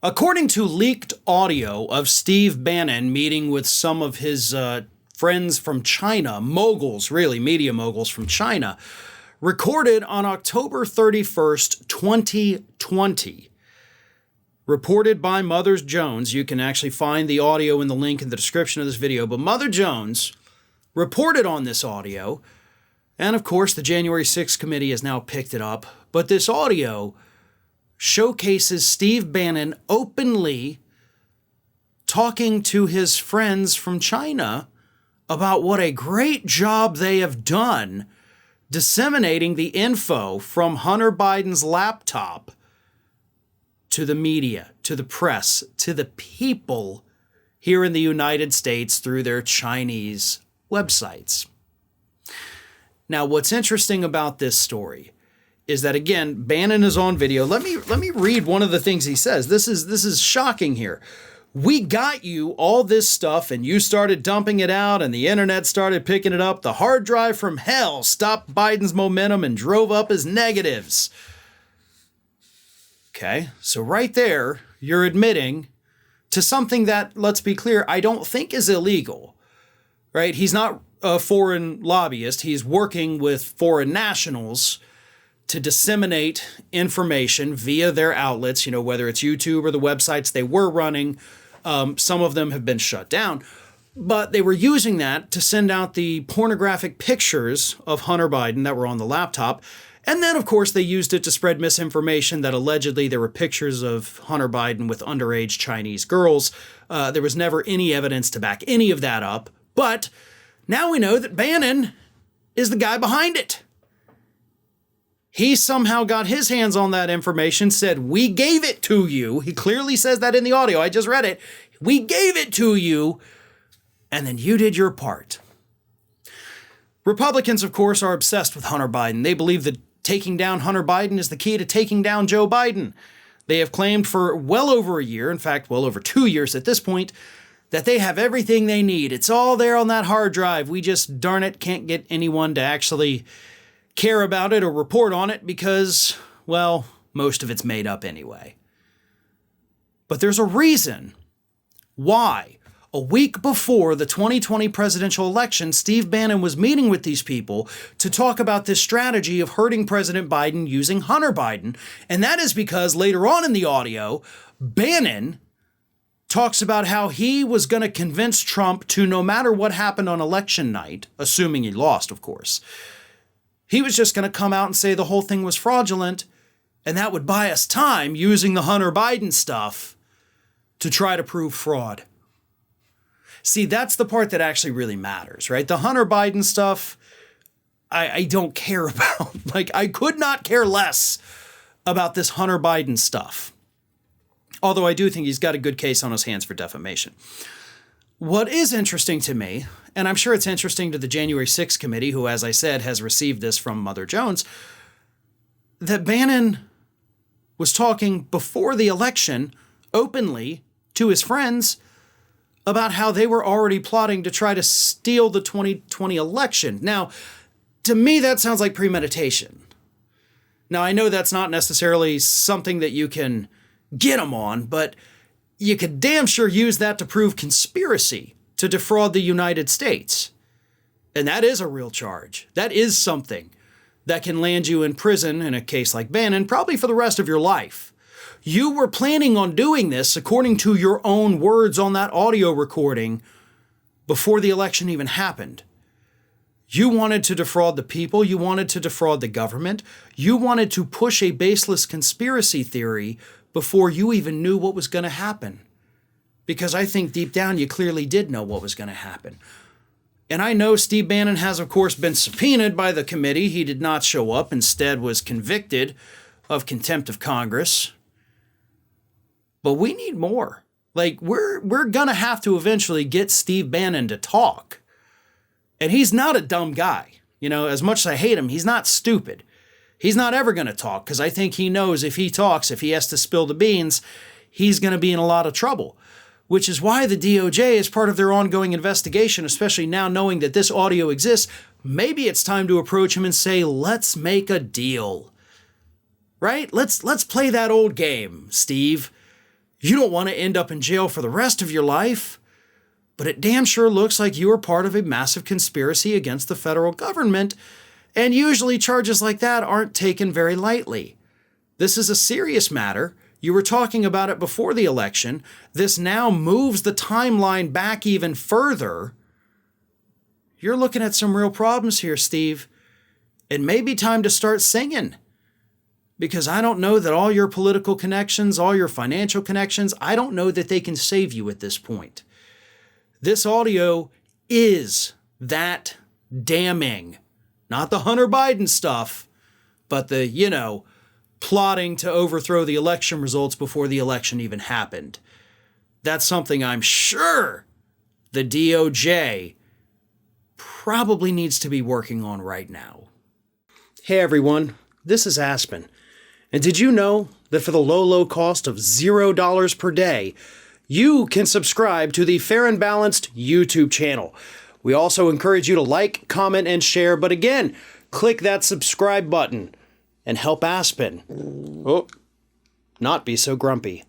According to leaked audio of Steve Bannon meeting with some of his friends from China, moguls, really, media moguls from China, recorded on October 31st, 2020. Reported by Mother Jones. You can actually find the audio in the link in the description of this video. But Mother Jones reported on this audio. And of course, the January 6th committee has now picked it up. But this audio showcases Steve Bannon openly talking to his friends from China about what a great job they have done disseminating the info from Hunter Biden's laptop to the media, to the press, to the people here in the United States through their Chinese websites. Now, what's interesting about this story is that, again, Bannon is on video. Let me read one of the things he says. This is shocking here. We got you all this stuff and you started dumping it out and the internet started picking it up. The hard drive from hell stopped Biden's momentum and drove up his negatives. Okay, so right there, you're admitting to something that, let's be clear, I don't think is illegal, right? He's not a foreign lobbyist. He's working with foreign nationals to disseminate information via their outlets, whether it's YouTube or the websites they were running. Some of them have been shut down, but they were using that to send out the pornographic pictures of Hunter Biden that were on the laptop. And then, of course, they used it to spread misinformation that allegedly there were pictures of Hunter Biden with underage Chinese girls. There was never any evidence to back any of that up. But now we know that Bannon is the guy behind it. He somehow got his hands on that information, said, we gave it to you. He clearly says that in the audio. I just read it. We gave it to you, and then you did your part. Republicans, of course, are obsessed with Hunter Biden. They believe that taking down Hunter Biden is the key to taking down Joe Biden. They have claimed for well over a year, in fact, well over 2 years at this point, that they have everything they need. It's all there on that hard drive. We just, darn it, can't get anyone to actually care about it or report on it because, well, most of it's made up anyway. But there's a reason why. A week before the 2020 presidential election, Steve Bannon was meeting with these people to talk about this strategy of hurting President Biden using Hunter Biden. And that is because later on in the audio, Bannon talks about how he was going to convince Trump to, no matter what happened on election night, assuming he lost, of course, he was just going to come out and say the whole thing was fraudulent, and that would buy us time using the Hunter Biden stuff to try to prove fraud. See, that's the part that actually really matters, right? The Hunter Biden stuff, I don't care about. Like, I could not care less about this Hunter Biden stuff. Although I do think he's got a good case on his hands for defamation. What is interesting to me, and I'm sure it's interesting to the January 6th committee, who, as I said, has received this from Mother Jones, that Bannon was talking before the election openly to his friends about how they were already plotting to try to steal the 2020 election. Now, to me, that sounds like premeditation. Now, I know that's not necessarily something that you can get them on, but you could damn sure use that to prove conspiracy to defraud the United States. And that is a real charge. That is something that can land you in prison in a case like Bannon, probably for the rest of your life. You were planning on doing this, according to your own words on that audio recording, before the election even happened. You wanted to defraud the people. You wanted to defraud the government. You wanted to push a baseless conspiracy theory before you even knew what was going to happen. Because I think deep down you clearly did know what was going to happen. And I know Steve Bannon has, of course, been subpoenaed by the committee. He did not show up, instead was convicted of contempt of Congress. But we need more. Like, we're going to have to eventually get Steve Bannon to talk. And he's not a dumb guy. As much as I hate him, he's not stupid. He's not ever going to talk, because I think he knows if he talks, if he has to spill the beans, he's going to be in a lot of trouble. Which is why the DOJ, as part of their ongoing investigation, especially now knowing that this audio exists, maybe it's time to approach him and say, let's make a deal. Right? Let's play that old game, Steve. You don't want to end up in jail for the rest of your life, but it damn sure looks like you are part of a massive conspiracy against the federal government, and usually charges like that aren't taken very lightly. This is a serious matter. You were talking about it before the election. This now moves the timeline back even further. You're looking at some real problems here, Steve. It may be time to start singing. Because I don't know that all your political connections, all your financial connections, I don't know that they can save you at this point. This audio is that damning. Not the Hunter Biden stuff, but the, plotting to overthrow the election results before the election even happened. That's something I'm sure the DOJ probably needs to be working on right now. Hey everyone, this is Aspen. And did you know that for the low cost of $0 per day, you can subscribe to the Fair and Balanced YouTube channel? We also encourage you to like, comment, and share, but again, click that subscribe button and help Aspen not be so grumpy.